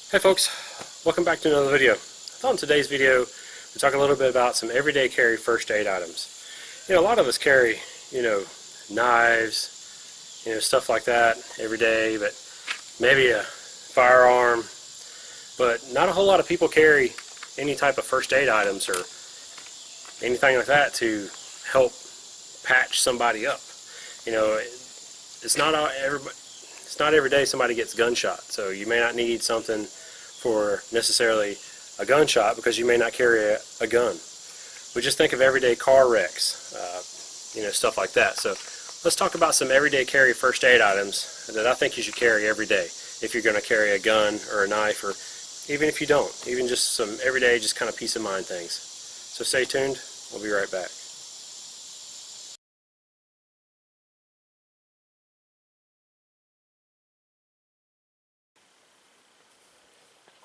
Hey folks, welcome back to another video. I thought in today's video we'd talk a little bit about some everyday carry first aid items. You know, a lot of us carry, knives, stuff like that every day, but maybe a firearm, but not a whole lot of people carry any type of first aid items or anything like that to help patch somebody up. You know, it's not every day somebody gets gunshot, so you may not need something for necessarily a gunshot because you may not carry a gun. We just think of everyday car wrecks, stuff like that. So let's talk about some everyday carry first aid items that I think you should carry every day if you're going to carry a gun or a knife, or even if you don't, even just some everyday just kind of peace of mind things. So stay tuned, we'll be right back.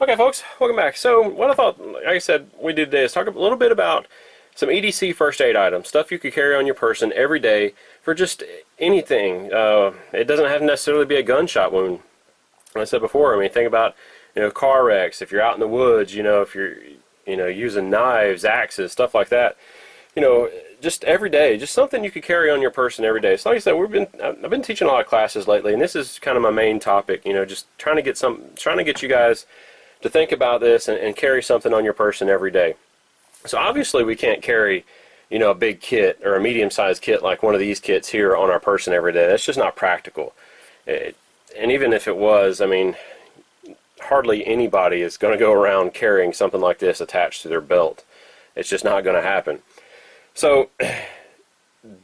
Okay folks, welcome back. So what I thought, like I said, we did today is talk a little bit about some EDC first aid items, stuff you could carry on your person every day for just anything. It doesn't have to necessarily be a gunshot wound. Like I said before, I mean, think about, car wrecks, if you're out in the woods, if you're, using knives, axes, stuff like that. Just every day, just something you could carry on your person every day. So like I said, I've been teaching a lot of classes lately, and this is kind of my main topic, just trying to get you guys to think about this and carry something on your person every day. So obviously we can't carry, a big kit or a medium-sized kit like one of these kits here on our person every day. That's just not practical. And even if it was, I mean, hardly anybody is going to go around carrying something like this attached to their belt. It's just not going to happen. So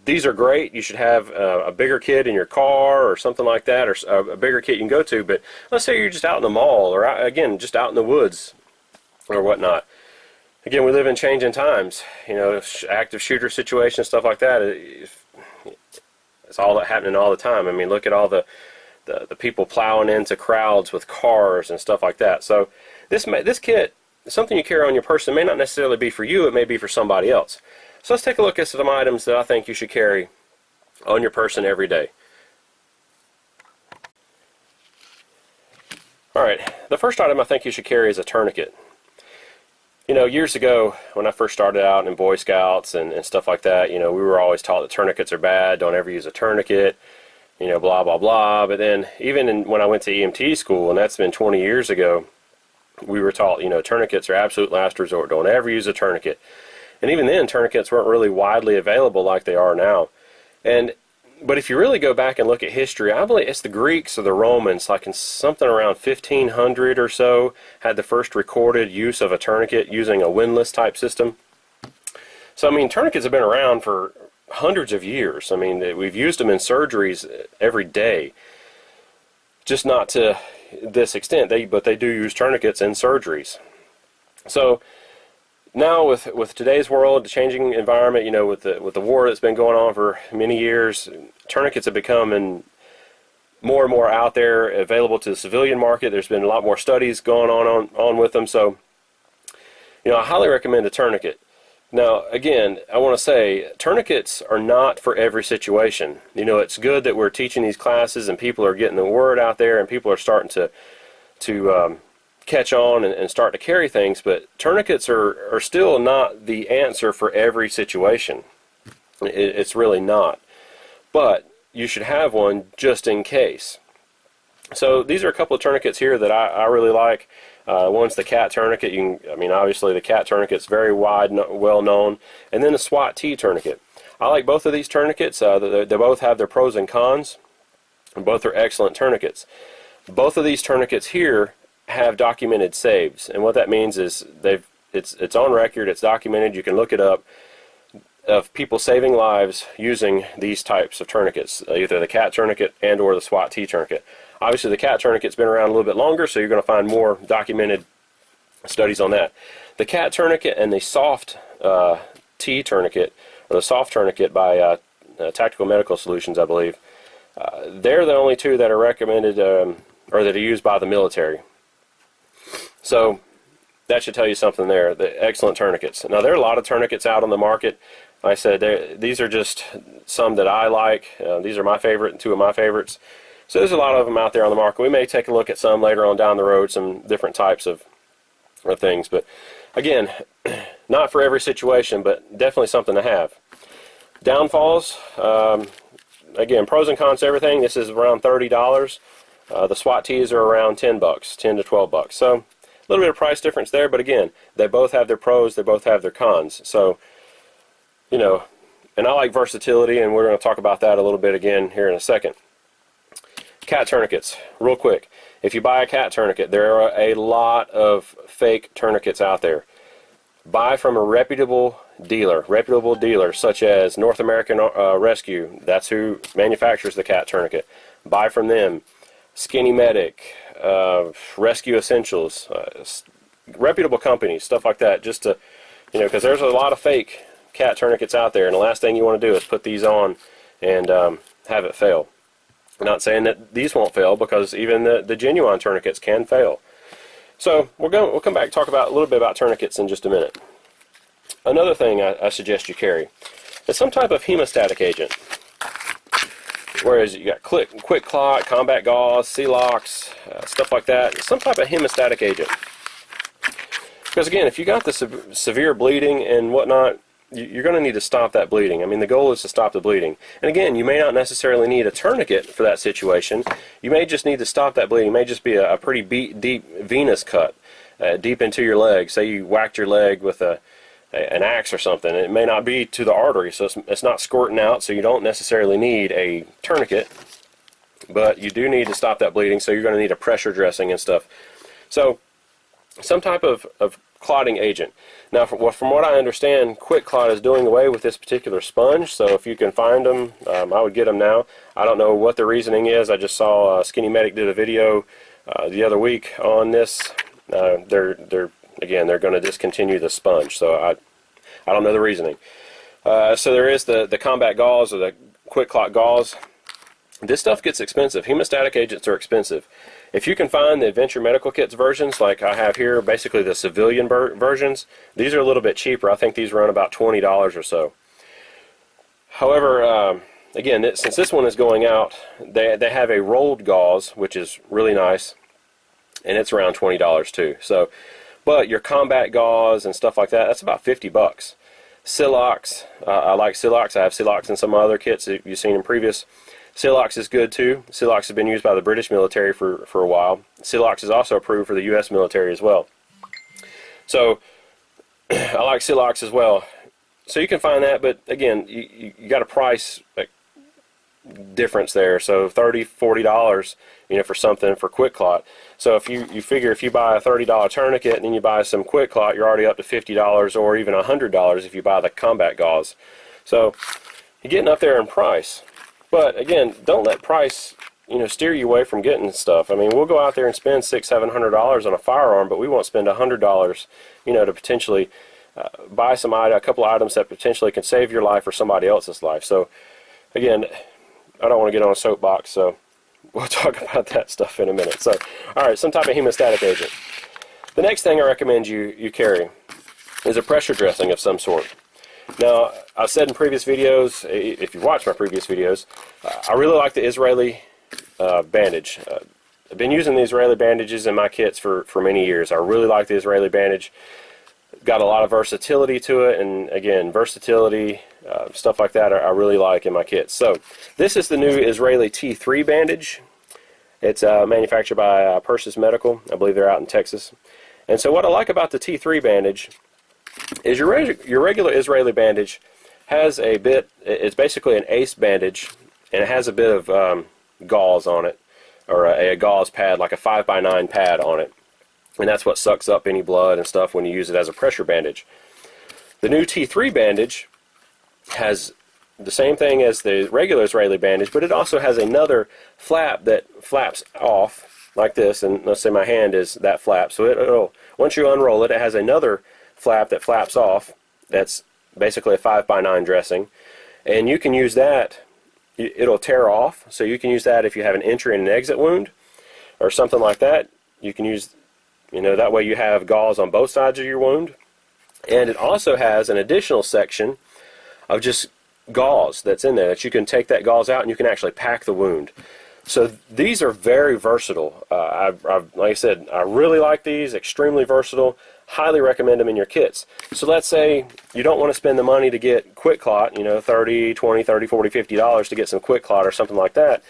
these are great. You should have a bigger kit in your car or something like that, or a bigger kit you can go to. But let's say you're just out in the mall, or again, just out in the woods or whatnot. Again, we live in changing times. Active shooter situations, stuff like that. It's all that happening all the time. I mean, look at all the people plowing into crowds with cars and stuff like that. So this kit, something you carry on your person, may not necessarily be for you. It may be for somebody else. So let's take a look at some items that I think you should carry on your person every day. Alright, the first item I think you should carry is a tourniquet. Years ago when I first started out in Boy Scouts and stuff like that, we were always taught that tourniquets are bad, don't ever use a tourniquet, blah blah blah. But then even when I went to EMT school, and that's been 20 years ago, we were taught, tourniquets are absolute last resort, don't ever use a tourniquet. And even then, tourniquets weren't really widely available like they are now. But if you really go back and look at history, I believe it's the Greeks or the Romans, like in something around 1500 or so, had the first recorded use of a tourniquet using a windlass type system. So, I mean, tourniquets have been around for hundreds of years. I mean, we've used them in surgeries every day. Just not to this extent, but they do use tourniquets in surgeries. So now with today's world, the changing environment, with the war that's been going on for many years, tourniquets have become more and more out there, available to the civilian market. There's been a lot more studies going on with them. So, I highly recommend a tourniquet. Now, again, I want to say tourniquets are not for every situation. It's good that we're teaching these classes and people are getting the word out there and people are starting to catch on and start to carry things, but tourniquets are still not the answer for every situation. It's really not. But you should have one just in case. So these are a couple of tourniquets here that I really like. One's the cat tourniquet. Obviously the cat tourniquet's very well known, and then the SWAT T tourniquet. I like both of these tourniquets. They both have their pros and cons, and both are excellent tourniquets. Both of these tourniquets here have documented saves, and what that means is it's on record, it's documented, you can look it up, of people saving lives using these types of tourniquets, either the cat tourniquet and or the SWAT T tourniquet. Obviously the cat tourniquet's been around a little bit longer, so you're going to find more documented studies on that. The cat tourniquet and the soft T tourniquet, or the soft tourniquet by Tactical Medical Solutions, I believe, they're the only two that are recommended or that are used by the military. So that should tell you something there. The excellent tourniquets. Now there are a lot of tourniquets out on the market. Like I said, these are just some that I like. These are my favorite, two of my favorites. So there's a lot of them out there on the market. We may take a look at some later on down the road, some different types of things. But again, not for every situation, but definitely something to have. Downfalls, again, pros and cons to everything. This is around $30. The SWAT tees are around $10, $10 to $12. So a little bit of price difference there, but again, they both have their pros, they both have their cons. So, you know, and I like versatility, and we're going to talk about that a little bit again here in a second. Cat tourniquets, real quick. If you buy a cat tourniquet, there are a lot of fake tourniquets out there. Buy from a reputable dealer such as North American Rescue. That's who manufactures the cat tourniquet. Buy from them. Skinny Medic, Rescue Essentials, reputable companies, stuff like that, just to, you know, because there's a lot of fake cat tourniquets out there, and the last thing you want to do is put these on and have it fail. I'm not saying that these won't fail, because even the genuine tourniquets can fail. So we'll come back and talk about a little bit about tourniquets in just a minute. Another thing I suggest you carry is some type of hemostatic agent. Whereas you got quick clot, combat gauze, C-locks, stuff like that, some type of hemostatic agent. Because again, if you got the severe bleeding and whatnot, you're going to need to stop that bleeding. I mean, the goal is to stop the bleeding. And again, you may not necessarily need a tourniquet for that situation. You may just need to stop that bleeding. It may just be a pretty deep venous cut deep into your leg. Say you whacked your leg with an axe or something. It may not be to the artery, so it's not squirting out, so you don't necessarily need a tourniquet. But you do need to stop that bleeding, so you're going to need a pressure dressing and stuff. So some type of clotting agent. Now, from what I understand, QuikClot is doing away with this particular sponge, so if you can find them, I would get them now. I don't know what the reasoning is. I just saw Skinny Medic did a video the other week on this. They're going to discontinue the sponge, so I don't know the reasoning. So there is the combat gauze, or the QuikClot gauze. This stuff gets expensive. Hemostatic agents are expensive. If you can find the Adventure Medical Kits versions, like I have here, basically the civilian versions, these are a little bit cheaper. I think these run about $20 or so. However, again, since this one is going out, they have a rolled gauze, which is really nice, and it's around $20 too. So, but your combat gauze and stuff like that, that's about $50. Silox, I like Silox. I have Silox in some other kits that you've seen in previous. Silox is good too. Silox has been used by the British military for a while. Silox is also approved for the U.S. military as well. So I like Silox as well. So you can find that, but again, you got a price difference there. So $30, $40, for something for QuikClot. So if you figure if you buy a $30 tourniquet and then you buy some QuikClot, you're already up to $50 or even $100 if you buy the combat gauze. So you're getting up there in price. But again, don't let price, steer you away from getting stuff. I mean, we'll go out there and spend $600, $700 on a firearm, but we won't spend $100, to potentially buy a couple of items that potentially can save your life or somebody else's life. So again, I don't want to get on a soapbox, so we'll talk about that stuff in a minute. So, all right, some type of hemostatic agent. The next thing I recommend you carry is a pressure dressing of some sort. Now, I've said in previous videos, if you've watched my previous videos, I really like the Israeli bandage. I've been using the Israeli bandages in my kits for many years. I really like the Israeli bandage. Got a lot of versatility to it, and again, versatility, stuff like that I really like in my kits. So, this is the new Israeli T3 bandage. It's manufactured by Persis Medical. I believe they're out in Texas. And so what I like about the T3 bandage is your regular Israeli bandage has a bit, it's basically an ACE bandage, and it has a bit of gauze on it, or a gauze pad, like a 5x9 pad on it. And that's what sucks up any blood and stuff when you use it as a pressure bandage. The new T3 bandage has the same thing as the regular Israeli bandage, but it also has another flap that flaps off like this, and let's say my hand is that flap. So it'll, once you unroll it, it has another flap that flaps off. That's basically a 5x9 dressing, and you can use that. It'll tear off, so you can use that if you have an entry and an exit wound or something like that. You can use, that way you have gauze on both sides of your wound. And it also has an additional section of just gauze that's in there that you can take that gauze out and you can actually pack the wound. So these are very versatile. Like I said, I really like these, extremely versatile. Highly recommend them in your kits. So let's say you don't want to spend the money to get quick clot, you know, $30, $20, $30, $40, $50 to get some quick clot or something like that.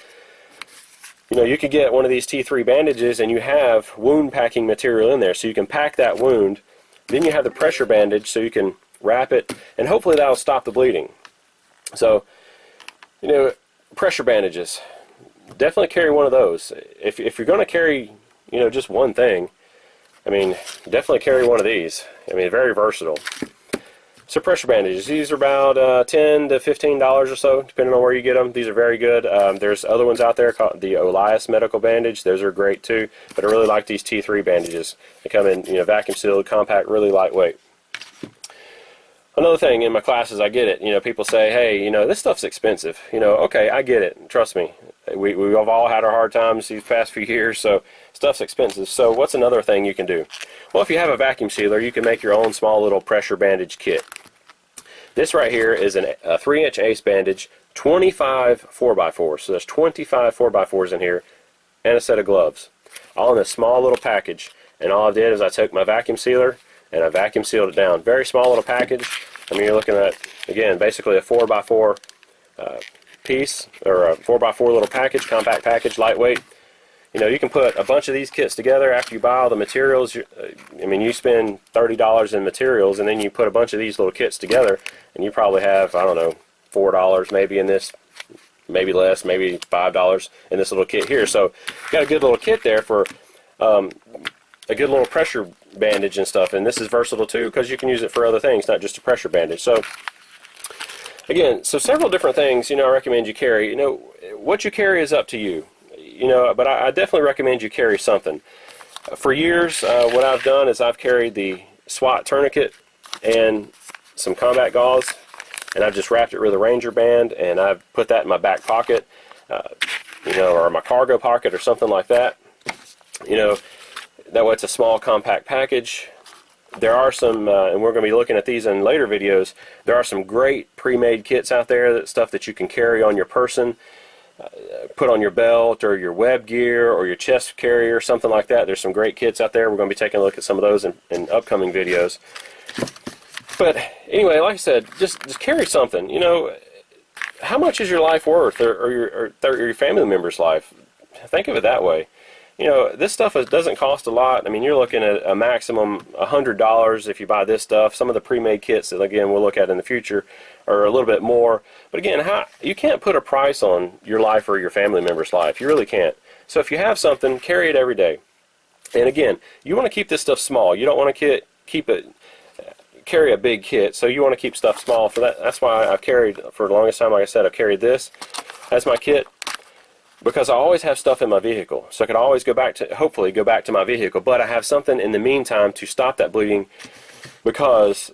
You know, you could get one of these T3 bandages and you have wound packing material in there, so you can pack that wound. Then you have the pressure bandage, so you can wrap it, and hopefully that'll stop the bleeding. So, you know, pressure bandages, definitely carry one of those. If you're going to carry, you know, just one thing, I mean, definitely carry one of these. I mean, very versatile. So pressure bandages, these are about $10 to $15 or so, depending on where you get them. These are very good. There's other ones out there called the Elias medical bandage. Those are great too, but I really like these T3 bandages. They come in, you know, vacuum sealed, compact, really lightweight. Another thing in my classes, I get it. You know, people say, hey, you know, this stuff's expensive. You know, okay, I get it. Trust me. We've all had our hard times these past few years, so stuff's expensive. So what's another thing you can do? Well, if you have a vacuum sealer, you can make your own small little pressure bandage kit. This right here is a 3-inch ace bandage, 25 4x4s. So there's 25 4x4s in here, and a set of gloves, all in a small little package. And all I did is I took my vacuum sealer and I vacuum sealed it down. Very small little package. I mean, you're looking at, again, basically a 4x4 piece, or a 4x4 little package, compact package, lightweight. You know, you can put a bunch of these kits together after you buy all the materials. I mean, you spend $30 in materials, and then you put a bunch of these little kits together, and you probably have, I don't know, $4 maybe in this, maybe less, maybe $5 in this little kit here. So you've got a good little kit there for a good little pressure bandage and stuff. And this is versatile too, because you can use it for other things, not just a pressure bandage. So again, so several different things, you know, I recommend you carry. You know, what you carry is up to you. You know, but I definitely recommend you carry something. For years, what I've done is I've carried the SWAT tourniquet and some combat gauze, and I've just wrapped it with a Ranger band, and I've put that in my back pocket, you know, or my cargo pocket or something like that. You know, that way it's a small compact package. There are some, and we're going to be looking at these in later videos, there are some great pre-made kits out there, stuff that you can carry on your person, put on your belt or your web gear or your chest carrier, something like that. There's some great kits out there. We're going to be taking a look at some of those in upcoming videos. But anyway, like I said, just carry something. You know, how much is your life worth, or your family member's life? Think of it that way. You know, this stuff doesn't cost a lot. I mean, you're looking at a maximum $100 if you buy this stuff. Some of the pre-made kits that, again, we'll look at in the future are a little bit more. But again, you can't put a price on your life or your family member's life. You really can't. So if you have something, carry it every day. And again, you want to keep this stuff small. You don't want to carry a big kit. So you want to keep stuff small. For that's why I've carried, for the longest time, like I said, I've carried this as my kit. Because I always have stuff in my vehicle, so I can always hopefully go back to my vehicle, but I have something in the meantime to stop that bleeding, because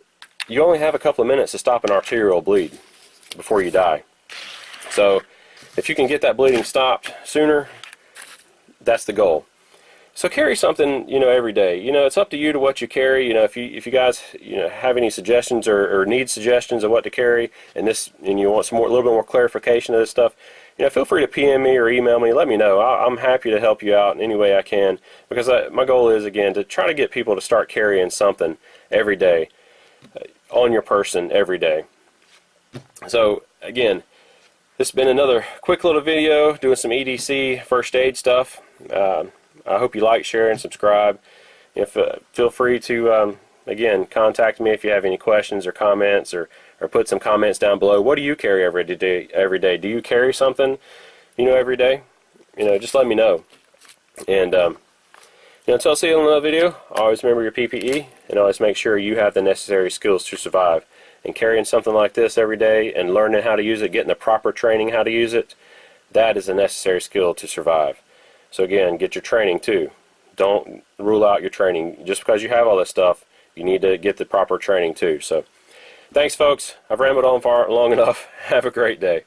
you only have a couple of minutes to stop an arterial bleed before you die. So if you can get that bleeding stopped sooner, that's the goal. So carry something, you know, every day. You know, it's up to you to what you carry. You know, if you guys, you know, have any suggestions or need suggestions of what to carry, and you want a little bit more clarification of this stuff, you know, feel free to PM me or email me. Let me know. I'm happy to help you out in any way I can, because my goal is, again, to try to get people to start carrying something every day on your person every day. So again, this has been another quick little video doing some EDC first aid stuff. I hope you like, share, and subscribe. Feel free to again, contact me if you have any questions or comments, or put some comments down below. What do you carry every day? Do you carry something, you know, every day? You know, just let me know. And you know, until I see you in another video, always remember your PPE, and always make sure you have the necessary skills to survive. And carrying something like this every day and learning how to use it, getting the proper training how to use it, that is a necessary skill to survive. So again, get your training too. Don't rule out your training. Just because you have all this stuff, you need to get the proper training too. So thanks, folks. I've rambled on far long enough. Have a great day.